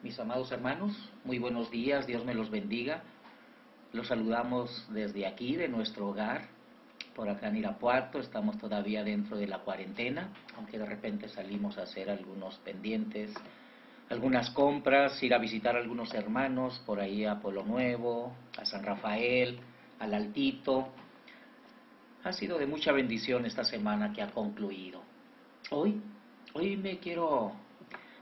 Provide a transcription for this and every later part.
Mis amados hermanos, muy buenos días, Dios me los bendiga. Los saludamos desde aquí, de nuestro hogar, por acá en Irapuato. Estamos todavía dentro de la cuarentena, aunque de repente salimos a hacer algunos pendientes, algunas compras, ir a visitar a algunos hermanos, por ahí a Pueblo Nuevo, a San Rafael, al Altito. Ha sido de mucha bendición esta semana que ha concluido. Hoy me quiero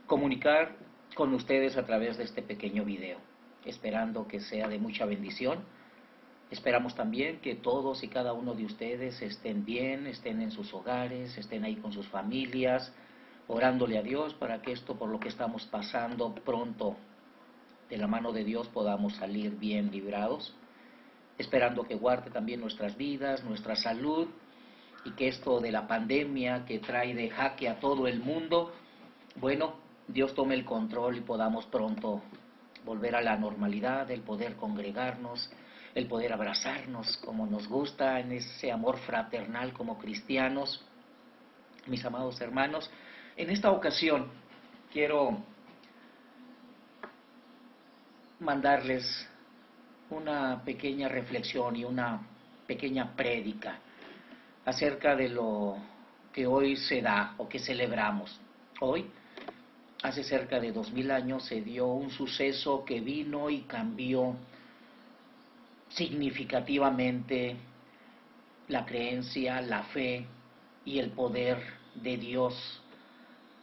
comunicar con ustedes a través de este pequeño video, esperando que sea de mucha bendición. Esperamos también que todos y cada uno de ustedes estén bien, estén en sus hogares, estén ahí con sus familias, orándole a Dios para que esto por lo que estamos pasando pronto, de la mano de Dios, podamos salir bien librados, esperando que guarde también nuestras vidas, nuestra salud, y que esto de la pandemia que trae de jaque a todo el mundo, bueno, Dios tome el control y podamos pronto volver a la normalidad, el poder congregarnos, el poder abrazarnos como nos gusta, en ese amor fraternal como cristianos. Mis amados hermanos, en esta ocasión quiero mandarles una pequeña reflexión y una pequeña prédica acerca de lo que hoy se da o que celebramos. Hoy, hace cerca de 2000 años, se dio un suceso que vino y cambió significativamente la creencia, la fe y el poder de Dios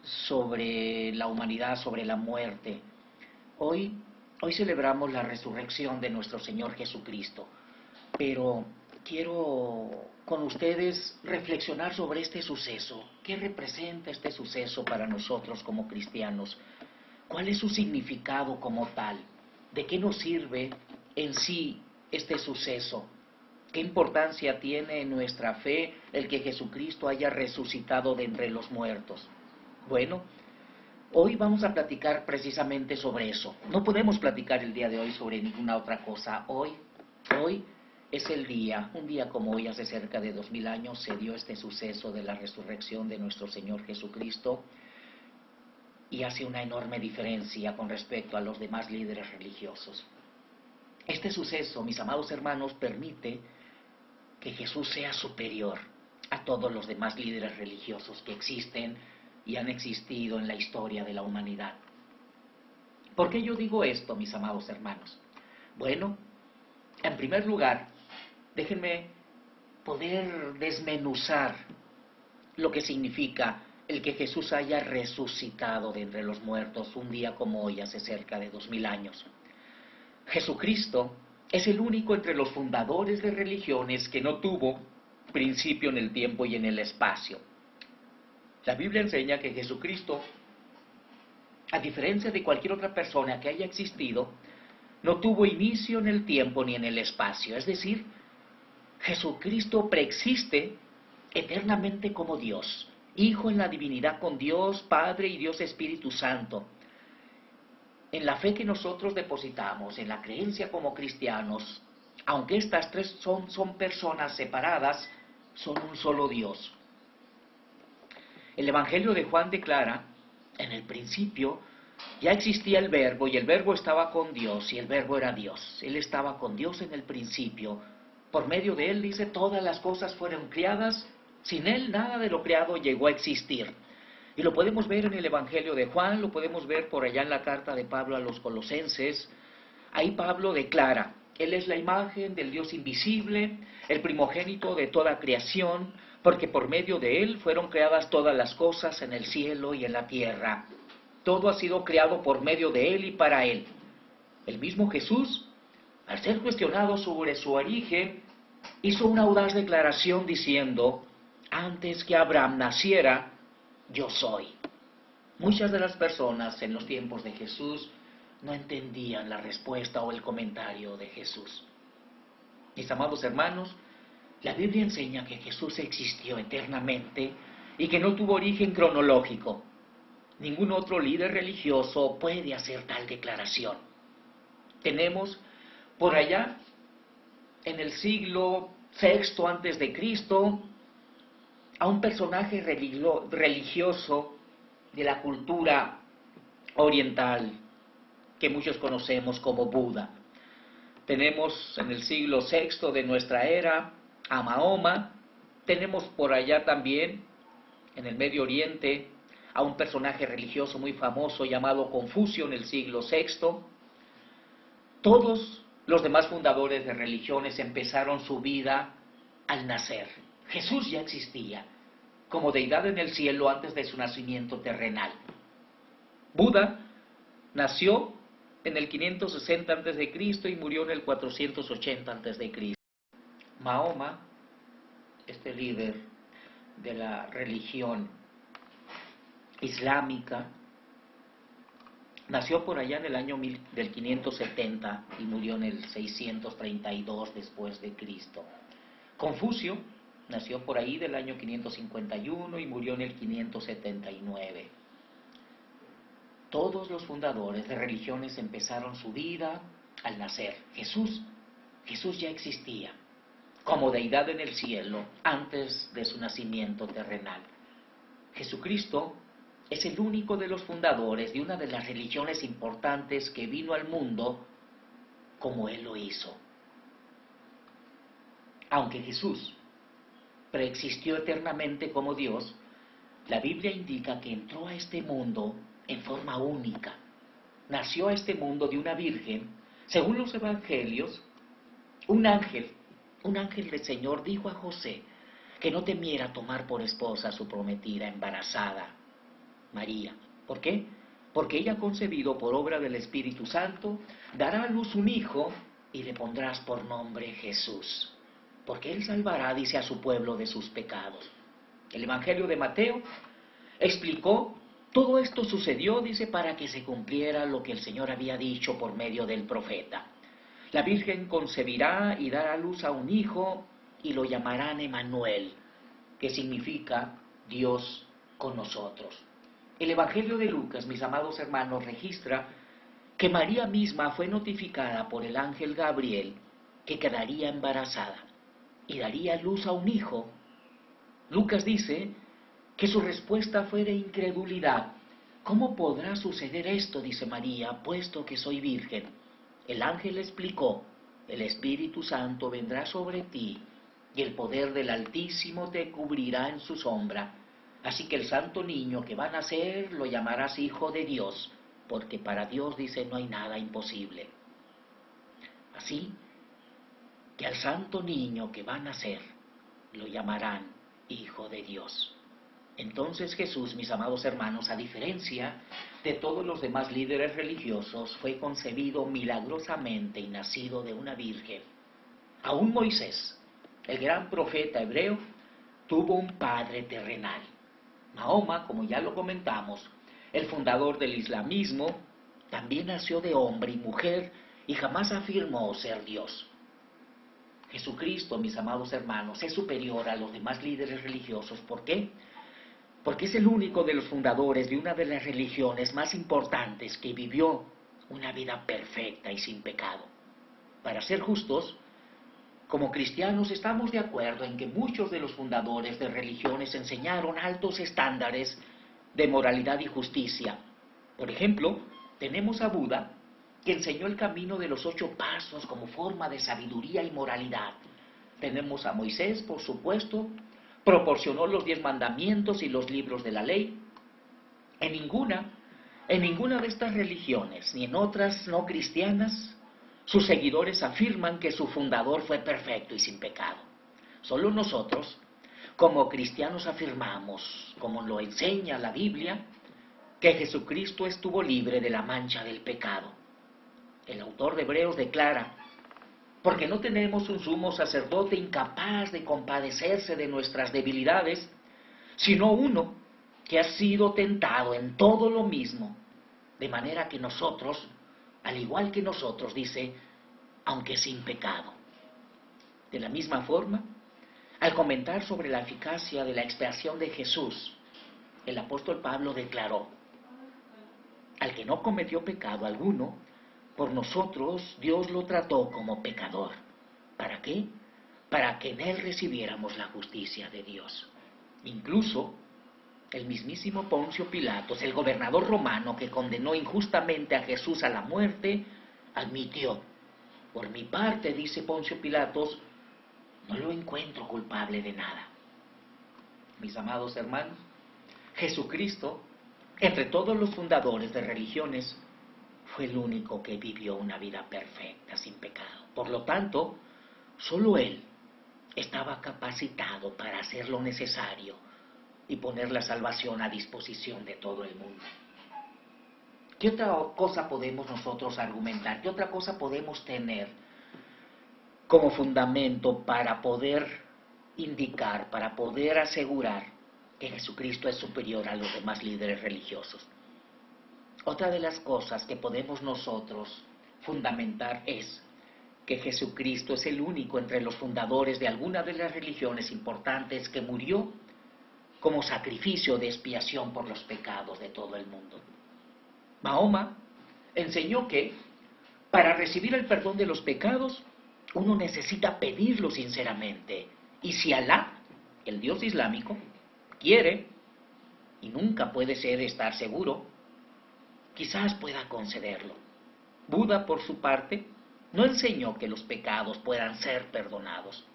sobre la humanidad, sobre la muerte. Hoy celebramos la resurrección de nuestro Señor Jesucristo, pero quiero con ustedes reflexionar sobre este suceso. ¿Qué representa este suceso para nosotros como cristianos? ¿Cuál es su significado como tal? ¿De qué nos sirve en sí este suceso? ¿Qué importancia tiene en nuestra fe el que Jesucristo haya resucitado de entre los muertos? Bueno, hoy vamos a platicar precisamente sobre eso. No podemos platicar el día de hoy sobre ninguna otra cosa. Hoy es el día, un día como hoy, hace cerca de 2000 años, se dio este suceso de la resurrección de nuestro Señor Jesucristo, y hace una enorme diferencia con respecto a los demás líderes religiosos. Este suceso, mis amados hermanos, permite que Jesús sea superior a todos los demás líderes religiosos que existen y han existido en la historia de la humanidad. ¿Por qué yo digo esto, mis amados hermanos? Bueno, en primer lugar, déjenme poder desmenuzar lo que significa el que Jesús haya resucitado de entre los muertos un día como hoy, hace cerca de 2000 años. Jesucristo es el único entre los fundadores de religiones que no tuvo principio en el tiempo y en el espacio. La Biblia enseña que Jesucristo, a diferencia de cualquier otra persona que haya existido, no tuvo inicio en el tiempo ni en el espacio. Es decir, Jesucristo preexiste eternamente como Dios, Hijo en la divinidad con Dios, Padre y Dios Espíritu Santo. En la fe que nosotros depositamos, en la creencia como cristianos, aunque estas tres son personas separadas, son un solo Dios. El Evangelio de Juan declara, en el principio ya existía el Verbo, y el Verbo estaba con Dios, y el Verbo era Dios. Él estaba con Dios en el principio. Por medio de Él, dice, todas las cosas fueron creadas. Sin Él, nada de lo creado llegó a existir. Y lo podemos ver en el Evangelio de Juan, lo podemos ver por allá en la carta de Pablo a los Colosenses. Ahí Pablo declara, Él es la imagen del Dios invisible, el primogénito de toda creación, porque por medio de Él fueron creadas todas las cosas en el cielo y en la tierra. Todo ha sido creado por medio de Él y para Él. El mismo Jesús, al ser cuestionado sobre su origen, hizo una audaz declaración diciendo, antes que Abraham naciera, yo soy. Muchas de las personas en los tiempos de Jesús no entendían la respuesta o el comentario de Jesús. Mis amados hermanos, la Biblia enseña que Jesús existió eternamente y que no tuvo origen cronológico. Ningún otro líder religioso puede hacer tal declaración. Tenemos por allá, en el siglo VI antes de Cristo, a un personaje religioso de la cultura oriental, que muchos conocemos como Buda. Tenemos en el siglo VI de nuestra era a Mahoma. Tenemos por allá también, en el Medio Oriente, a un personaje religioso muy famoso llamado Confucio en el siglo VI. Todos los demás fundadores de religiones empezaron su vida al nacer. Jesús ya existía como deidad en el cielo antes de su nacimiento terrenal. Buda nació en el 560 a.C. y murió en el 480 a.C. Mahoma, este líder de la religión islámica, nació por allá en el año del 570 y murió en el 632 después de Cristo. Confucio nació por ahí del año 551 y murió en el 579. Todos los fundadores de religiones empezaron su vida al nacer. Jesús ya existía como deidad en el cielo antes de su nacimiento terrenal. Jesucristo es el único de los fundadores de una de las religiones importantes que vino al mundo como Él lo hizo. Aunque Jesús preexistió eternamente como Dios, la Biblia indica que entró a este mundo en forma única. Nació a este mundo de una virgen. Según los evangelios, un ángel del Señor dijo a José que no temiera tomar por esposa a su prometida embarazada, María. ¿Por qué? Porque ella, concebido por obra del Espíritu Santo, dará a luz un hijo y le pondrás por nombre Jesús, porque él salvará, dice, a su pueblo de sus pecados. El Evangelio de Mateo explicó, todo esto sucedió, dice, para que se cumpliera lo que el Señor había dicho por medio del profeta. La Virgen concebirá y dará a luz a un hijo y lo llamarán Emmanuel, que significa Dios con nosotros. El Evangelio de Lucas, mis amados hermanos, registra que María misma fue notificada por el ángel Gabriel que quedaría embarazada y daría a luz a un hijo. Lucas dice que su respuesta fue de incredulidad. ¿Cómo podrá suceder esto?, dice María, puesto que soy virgen. El ángel le explicó, el Espíritu Santo vendrá sobre ti y el poder del Altísimo te cubrirá en su sombra. Así que el santo niño que va a nacer lo llamarás Hijo de Dios, porque para Dios, dice, no hay nada imposible. Así que al santo niño que va a nacer lo llamarán Hijo de Dios. Entonces Jesús, mis amados hermanos, a diferencia de todos los demás líderes religiosos, fue concebido milagrosamente y nacido de una virgen. Aún Moisés, el gran profeta hebreo, tuvo un padre terrenal. Mahoma, como ya lo comentamos, el fundador del islamismo, también nació de hombre y mujer y jamás afirmó ser Dios. Jesucristo, mis amados hermanos, es superior a los demás líderes religiosos. ¿Por qué? Porque es el único de los fundadores de una de las religiones más importantes que vivió una vida perfecta y sin pecado. Para ser justos, como cristianos estamos de acuerdo en que muchos de los fundadores de religiones enseñaron altos estándares de moralidad y justicia. Por ejemplo, tenemos a Buda, que enseñó el camino de los 8 pasos como forma de sabiduría y moralidad. Tenemos a Moisés, por supuesto, proporcionó los 10 mandamientos y los libros de la ley. En ninguna de estas religiones, ni en otras no cristianas, sus seguidores afirman que su fundador fue perfecto y sin pecado. Solo nosotros, como cristianos, afirmamos, como lo enseña la Biblia, que Jesucristo estuvo libre de la mancha del pecado. El autor de Hebreos declara, porque no tenemos un sumo sacerdote incapaz de compadecerse de nuestras debilidades, sino uno que ha sido tentado en todo lo mismo, de manera que nosotros, al igual que nosotros, dice, aunque sin pecado. De la misma forma, al comentar sobre la eficacia de la expiación de Jesús, el apóstol Pablo declaró, al que no cometió pecado alguno, por nosotros Dios lo trató como pecador. ¿Para qué? Para que en él recibiéramos la justicia de Dios. Incluso El mismísimo Poncio Pilatos, el gobernador romano que condenó injustamente a Jesús a la muerte, admitió: por mi parte, dice Poncio Pilatos, no lo encuentro culpable de nada. Mis amados hermanos, Jesucristo, entre todos los fundadores de religiones, fue el único que vivió una vida perfecta, sin pecado. Por lo tanto, solo Él estaba capacitado para hacer lo necesario y poner la salvación a disposición de todo el mundo. ¿Qué otra cosa podemos nosotros argumentar? ¿Qué otra cosa podemos tener como fundamento para poder indicar, para poder asegurar que Jesucristo es superior a los demás líderes religiosos? Otra de las cosas que podemos nosotros fundamentar es que Jesucristo es el único entre los fundadores de alguna de las religiones importantes que murió como sacrificio de expiación por los pecados de todo el mundo. Mahoma enseñó que para recibir el perdón de los pecados uno necesita pedirlo sinceramente, y si Alá, el Dios islámico, quiere, y nunca puede estar seguro, quizás pueda concederlo. Buda, por su parte, no enseñó que los pecados puedan ser perdonados,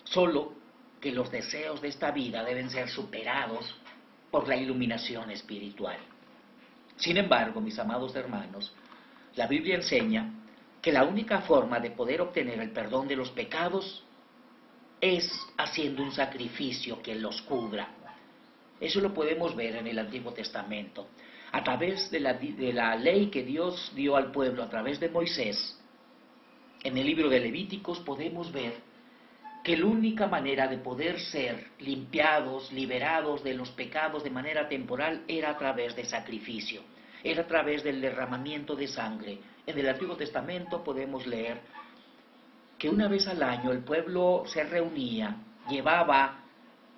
solo que los deseos de esta vida deben ser superados por la iluminación espiritual. Sin embargo, mis amados hermanos, la Biblia enseña que la única forma de poder obtener el perdón de los pecados es haciendo un sacrificio que los cubra. Eso lo podemos ver en el Antiguo Testamento. A través de la ley que Dios dio al pueblo a través de Moisés, en el libro de Levíticos podemos ver que la única manera de poder ser limpiados, liberados de los pecados de manera temporal era a través de sacrificio, era a través del derramamiento de sangre. En el Antiguo Testamento podemos leer que una vez al año el pueblo se reunía, llevaba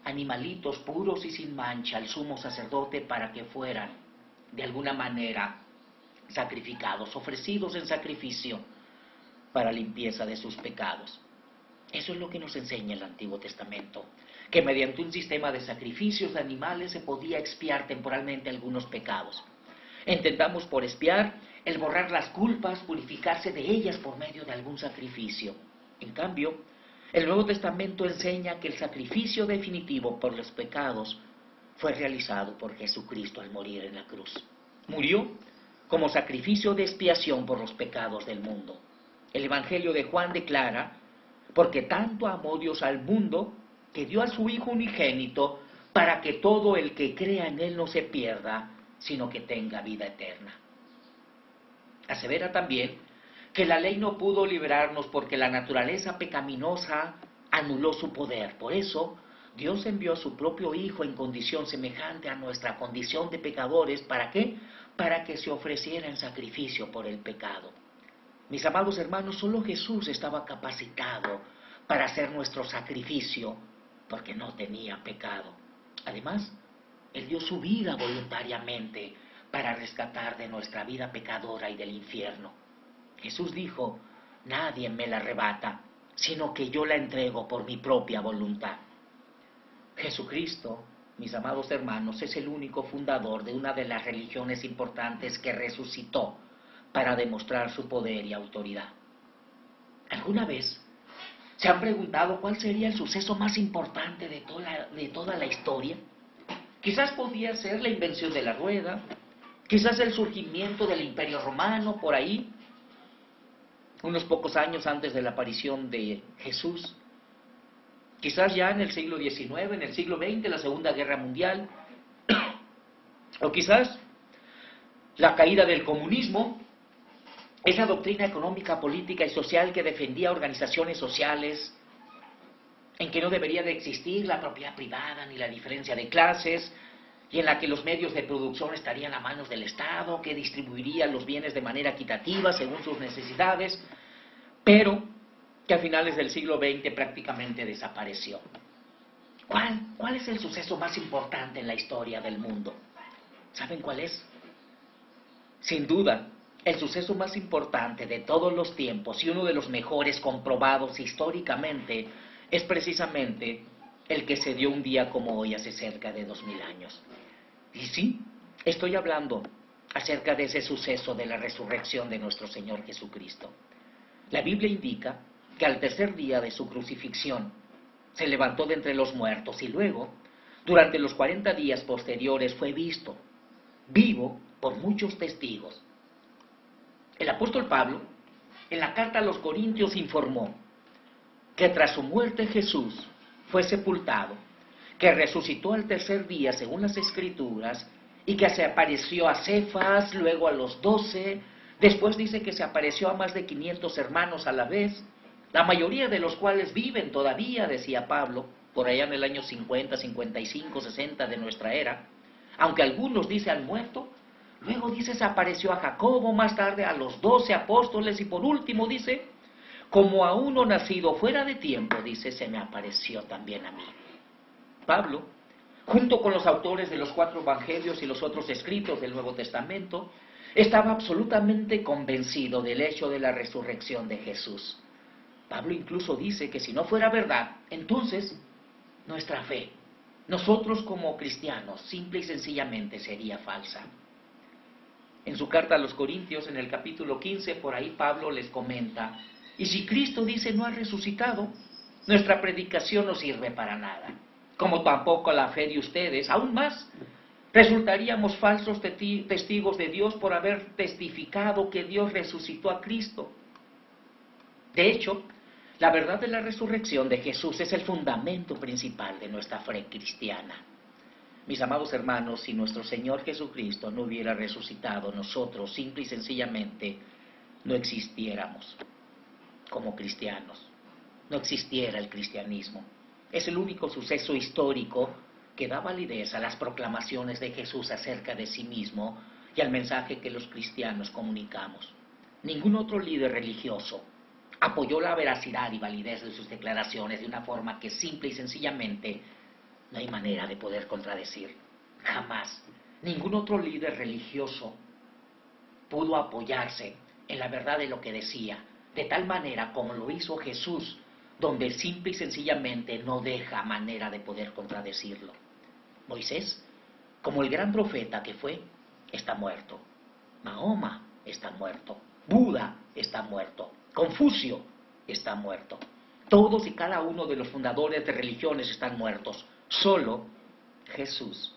animalitos puros y sin mancha al sumo sacerdote para que fueran de alguna manera sacrificados, ofrecidos en sacrificio para limpieza de sus pecados. Eso es lo que nos enseña el Antiguo Testamento, que mediante un sistema de sacrificios de animales se podía expiar temporalmente algunos pecados. Entendamos por expiar el borrar las culpas, purificarse de ellas por medio de algún sacrificio. En cambio, el Nuevo Testamento enseña que el sacrificio definitivo por los pecados fue realizado por Jesucristo al morir en la cruz. Murió como sacrificio de expiación por los pecados del mundo. El Evangelio de Juan declara: porque tanto amó Dios al mundo, que dio a su Hijo unigénito, para que todo el que crea en Él no se pierda, sino que tenga vida eterna. Asevera también que la ley no pudo liberarnos porque la naturaleza pecaminosa anuló su poder. Por eso, Dios envió a su propio Hijo en condición semejante a nuestra condición de pecadores. ¿Para qué? Para que se ofreciera en sacrificio por el pecado. Mis amados hermanos, solo Jesús estaba capacitado para hacer nuestro sacrificio, porque no tenía pecado. Además, Él dio su vida voluntariamente para rescatar de nuestra vida pecadora y del infierno. Jesús dijo: nadie me la arrebata, sino que yo la entrego por mi propia voluntad. Jesucristo, mis amados hermanos, es el único fundador de una de las religiones importantes que resucitó para demostrar su poder y autoridad. ¿Alguna vez se han preguntado cuál sería el suceso más importante de toda la historia? Quizás podía ser la invención de la rueda, quizás el surgimiento del Imperio Romano, por ahí, unos pocos años antes de la aparición de Jesús. Quizás ya en el siglo XIX, en el siglo XX, la Segunda Guerra Mundial, o quizás la caída del comunismo, esa doctrina económica, política y social que defendía organizaciones sociales, en que no debería de existir la propiedad privada ni la diferencia de clases, y en la que los medios de producción estarían a manos del Estado, que distribuiría los bienes de manera equitativa según sus necesidades, pero que a finales del siglo XX prácticamente desapareció. ¿Cuál es el suceso más importante en la historia del mundo? ¿Saben cuál es? Sin duda, el suceso más importante de todos los tiempos y uno de los mejores comprobados históricamente es precisamente el que se dio un día como hoy hace cerca de 2000 años. Y sí, estoy hablando acerca de ese suceso de la resurrección de nuestro Señor Jesucristo. La Biblia indica que al tercer día de su crucifixión se levantó de entre los muertos y luego, durante los 40 días posteriores, fue visto, vivo, por muchos testigos. El apóstol Pablo, en la carta a los Corintios, informó que tras su muerte Jesús fue sepultado, que resucitó al tercer día según las Escrituras y que se apareció a Cefas, luego a los 12, después dice que se apareció a más de 500 hermanos a la vez, la mayoría de los cuales viven todavía, decía Pablo, por allá en el año 50, 55, 60 de nuestra era, aunque algunos dice han muerto. Luego dice se apareció a Jacobo, más tarde a los 12 apóstoles y por último dice, como a uno nacido fuera de tiempo, dice, se me apareció también a mí. Pablo, junto con los autores de los 4 evangelios y los otros escritos del Nuevo Testamento, estaba absolutamente convencido del hecho de la resurrección de Jesús. Pablo incluso dice que si no fuera verdad, entonces nuestra fe, nosotros como cristianos, simple y sencillamente sería falsa. En su carta a los Corintios, en el capítulo 15, por ahí Pablo les comenta, y si Cristo dice no ha resucitado, nuestra predicación no sirve para nada, como tampoco la fe de ustedes, aún más. Resultaríamos falsos testigos de Dios por haber testificado que Dios resucitó a Cristo. De hecho, la verdad de la resurrección de Jesús es el fundamento principal de nuestra fe cristiana. Mis amados hermanos, si nuestro Señor Jesucristo no hubiera resucitado, nosotros simple y sencillamente no existiéramos como cristianos. No existiera el cristianismo. Es el único suceso histórico que da validez a las proclamaciones de Jesús acerca de sí mismo y al mensaje que los cristianos comunicamos. Ningún otro líder religioso apoyó la veracidad y validez de sus declaraciones de una forma que simple y sencillamente no hay manera de poder contradecir. Jamás. Ningún otro líder religioso pudo apoyarse en la verdad de lo que decía, de tal manera como lo hizo Jesús, donde simple y sencillamente no deja manera de poder contradecirlo. Moisés, como el gran profeta que fue, está muerto. Mahoma está muerto. Buda está muerto. Confucio está muerto. Todos y cada uno de los fundadores de religiones están muertos. Solo Jesús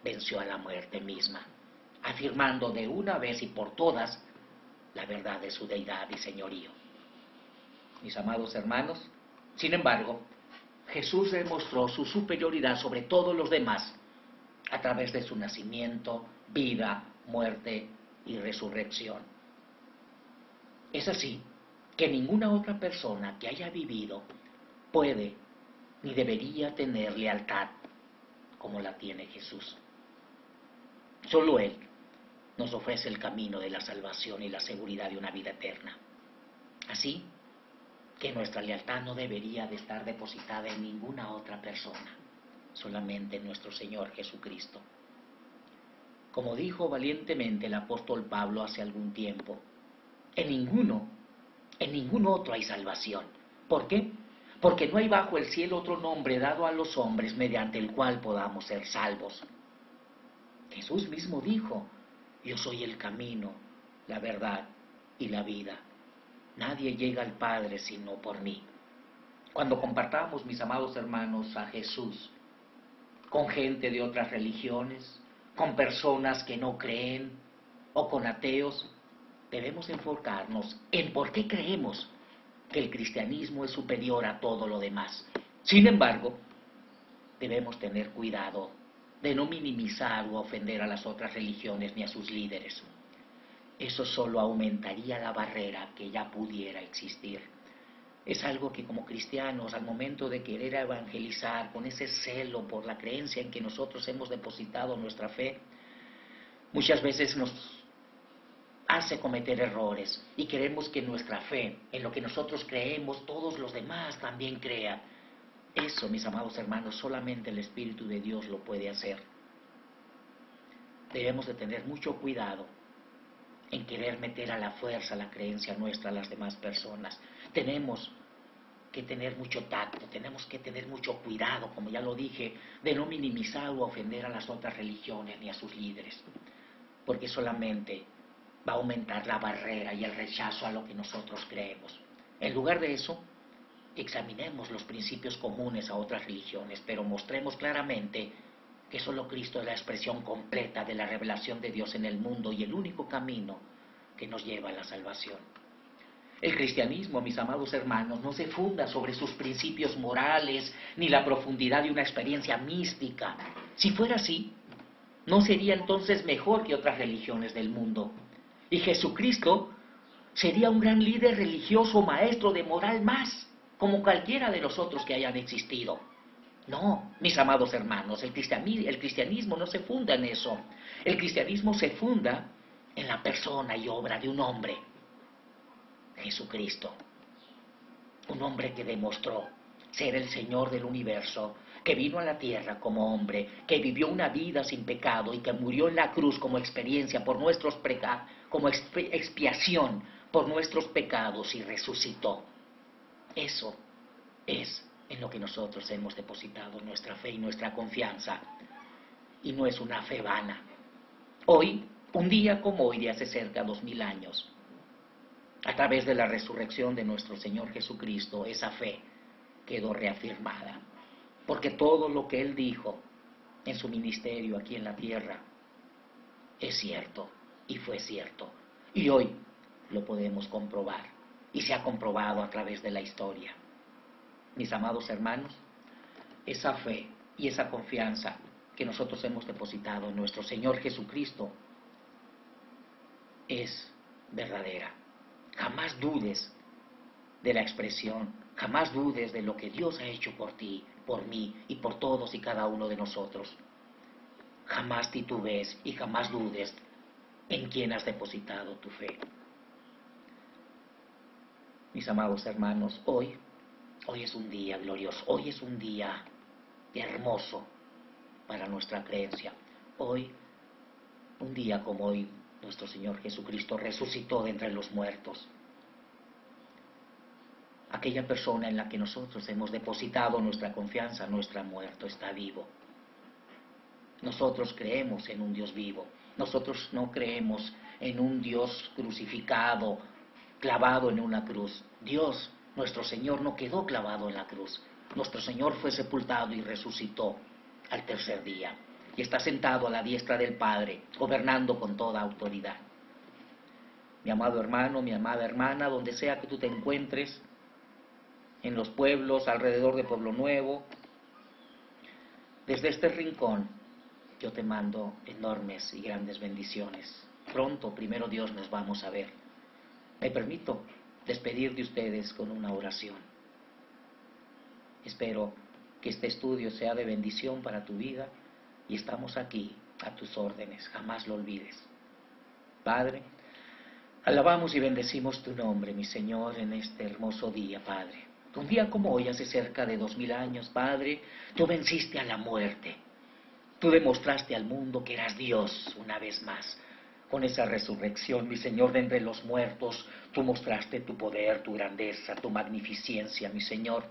venció a la muerte misma, afirmando de una vez y por todas la verdad de su deidad y señorío. Mis amados hermanos, sin embargo, Jesús demostró su superioridad sobre todos los demás a través de su nacimiento, vida, muerte y resurrección. Es así que ninguna otra persona que haya vivido puede ni debería tener lealtad como la tiene Jesús. Solo Él nos ofrece el camino de la salvación y la seguridad de una vida eterna. Así que nuestra lealtad no debería de estar depositada en ninguna otra persona, solamente en nuestro Señor Jesucristo. Como dijo valientemente el apóstol Pablo hace algún tiempo, en ningún otro hay salvación. ¿Por qué? Porque no hay bajo el cielo otro nombre dado a los hombres mediante el cual podamos ser salvos. Jesús mismo dijo, yo soy el camino, la verdad y la vida. Nadie llega al Padre sino por mí. Cuando compartamos, mis amados hermanos, a Jesús con gente de otras religiones, con personas que no creen o con ateos, debemos enfocarnos en por qué creemos que el cristianismo es superior a todo lo demás. Sin embargo, debemos tener cuidado de no minimizar o ofender a las otras religiones ni a sus líderes. Eso solo aumentaría la barrera que ya pudiera existir. Es algo que como cristianos, al momento de querer evangelizar con ese celo por la creencia en que nosotros hemos depositado nuestra fe, muchas veces nos hace cometer errores y queremos que nuestra fe, en lo que nosotros creemos, todos los demás también crean. Eso, mis amados hermanos, solamente el Espíritu de Dios lo puede hacer. Debemos de tener mucho cuidado en querer meter a la fuerza la creencia nuestra a las demás personas. Tenemos que tener mucho tacto, tenemos que tener mucho cuidado, como ya lo dije, de no minimizar o ofender a las otras religiones ni a sus líderes, porque solamente va a aumentar la barrera y el rechazo a lo que nosotros creemos. En lugar de eso, examinemos los principios comunes a otras religiones, pero mostremos claramente que solo Cristo es la expresión completa de la revelación de Dios en el mundo y el único camino que nos lleva a la salvación. El cristianismo, mis amados hermanos, no se funda sobre sus principios morales ni la profundidad de una experiencia mística. Si fuera así, no sería entonces mejor que otras religiones del mundo. Y Jesucristo sería un gran líder religioso, maestro de moral más, como cualquiera de los otros que hayan existido. No, mis amados hermanos, el cristianismo no se funda en eso. El cristianismo se funda en la persona y obra de un hombre, Jesucristo. Un hombre que demostró ser el Señor del universo, que vino a la tierra como hombre, que vivió una vida sin pecado y que murió en la cruz como experiencia por nuestros pecados, como expiación por nuestros pecados y resucitó. Eso es en lo que nosotros hemos depositado nuestra fe y nuestra confianza. Y no es una fe vana. Hoy, un día como hoy de hace cerca 2000 años, a través de la resurrección de nuestro Señor Jesucristo, esa fe quedó reafirmada. Porque todo lo que Él dijo en su ministerio aquí en la tierra es cierto y fue cierto. Y hoy lo podemos comprobar y se ha comprobado a través de la historia. Mis amados hermanos, esa fe y esa confianza que nosotros hemos depositado en nuestro Señor Jesucristo es verdadera. Jamás dudes de la expresión, jamás dudes de lo que Dios ha hecho por ti, por mí y por todos y cada uno de nosotros. Jamás titubees y jamás dudes en quién has depositado tu fe. Mis amados hermanos, hoy es un día glorioso, hoy es un día hermoso para nuestra creencia. Hoy, un día como hoy, nuestro Señor Jesucristo resucitó de entre los muertos. Aquella persona en la que nosotros hemos depositado nuestra confianza no está muerto, está vivo. Nosotros creemos en un Dios vivo. Nosotros no creemos en un Dios crucificado, clavado en una cruz. Dios, nuestro Señor, no quedó clavado en la cruz. Nuestro Señor fue sepultado y resucitó al tercer día. Y está sentado a la diestra del Padre, gobernando con toda autoridad. Mi amado hermano, mi amada hermana, donde sea que tú te encuentres, en los pueblos, alrededor de Pueblo Nuevo, desde este rincón, yo te mando enormes y grandes bendiciones. Pronto, primero Dios, nos vamos a ver. Me permito despedir de ustedes con una oración. Espero que este estudio sea de bendición para tu vida y estamos aquí a tus órdenes, jamás lo olvides. Padre, alabamos y bendecimos tu nombre, mi Señor, en este hermoso día, Padre. Un día como hoy, hace cerca de 2000 años, Padre, tú venciste a la muerte. Tú demostraste al mundo que eras Dios una vez más. Con esa resurrección, mi Señor, de entre los muertos, tú mostraste tu poder, tu grandeza, tu magnificencia, mi Señor.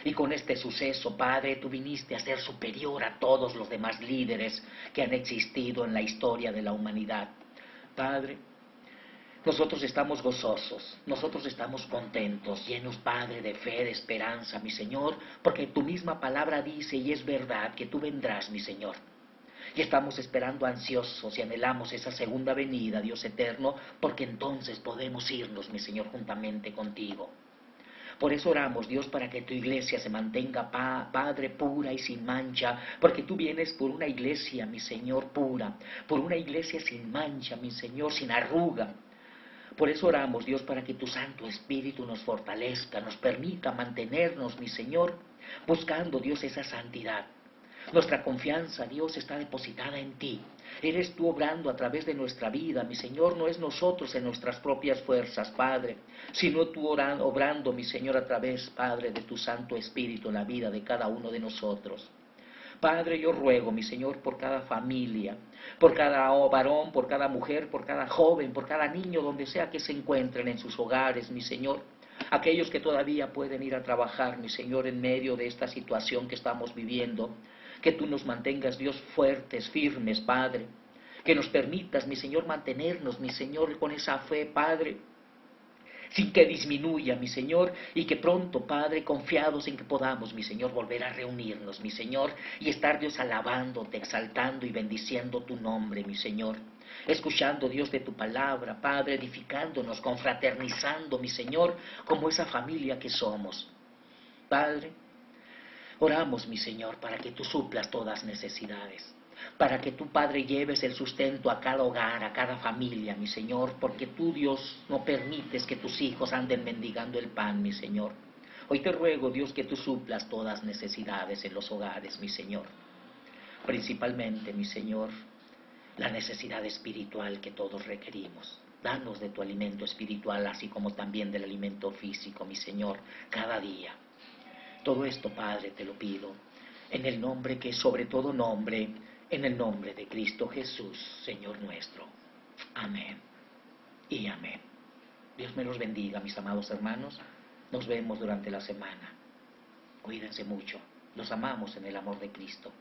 Y con este suceso, Padre, tú viniste a ser superior a todos los demás líderes que han existido en la historia de la humanidad. Padre, nosotros estamos gozosos, nosotros estamos contentos, llenos, Padre, de fe, de esperanza, mi Señor, porque tu misma palabra dice, y es verdad, que tú vendrás, mi Señor. Y estamos esperando ansiosos y anhelamos esa segunda venida, Dios eterno, porque entonces podemos irnos, mi Señor, juntamente contigo. Por eso oramos, Dios, para que tu iglesia se mantenga, Padre, pura y sin mancha, porque tú vienes por una iglesia, mi Señor, pura, por una iglesia sin mancha, mi Señor, sin arruga. Por eso oramos, Dios, para que tu Santo Espíritu nos fortalezca, nos permita mantenernos, mi Señor, buscando, Dios, esa santidad. Nuestra confianza, Dios, está depositada en ti. Eres tú obrando a través de nuestra vida, mi Señor, no es nosotros en nuestras propias fuerzas, Padre, sino tú obrando, mi Señor, a través, Padre, de tu Santo Espíritu en la vida de cada uno de nosotros. Padre, yo ruego, mi Señor, por cada familia, por cada varón, por cada mujer, por cada joven, por cada niño, donde sea que se encuentren en sus hogares, mi Señor. Aquellos que todavía pueden ir a trabajar, mi Señor, en medio de esta situación que estamos viviendo, que tú nos mantengas, Dios, fuertes, firmes, Padre. Que nos permitas, mi Señor, mantenernos, mi Señor, con esa fe, Padre, sin que disminuya, mi Señor, y que pronto, Padre, confiados en que podamos, mi Señor, volver a reunirnos, mi Señor, y estar, Dios, alabándote, exaltando y bendiciendo tu nombre, mi Señor. Escuchando, Dios, de tu palabra, Padre, edificándonos, confraternizando, mi Señor, como esa familia que somos. Padre, oramos, mi Señor, para que tú suplas todas necesidades, para que tú, Padre, lleves el sustento a cada hogar, a cada familia, mi Señor, porque tú, Dios, no permites que tus hijos anden mendigando el pan, mi Señor. Hoy te ruego, Dios, que tú suplas todas necesidades en los hogares, mi Señor. Principalmente, mi Señor, la necesidad espiritual que todos requerimos. Danos de tu alimento espiritual, así como también del alimento físico, mi Señor, cada día. Todo esto, Padre, te lo pido, en el nombre que es sobre todo nombre, en el nombre de Cristo Jesús, Señor nuestro. Amén y amén. Dios me los bendiga, mis amados hermanos. Nos vemos durante la semana. Cuídense mucho. Los amamos en el amor de Cristo.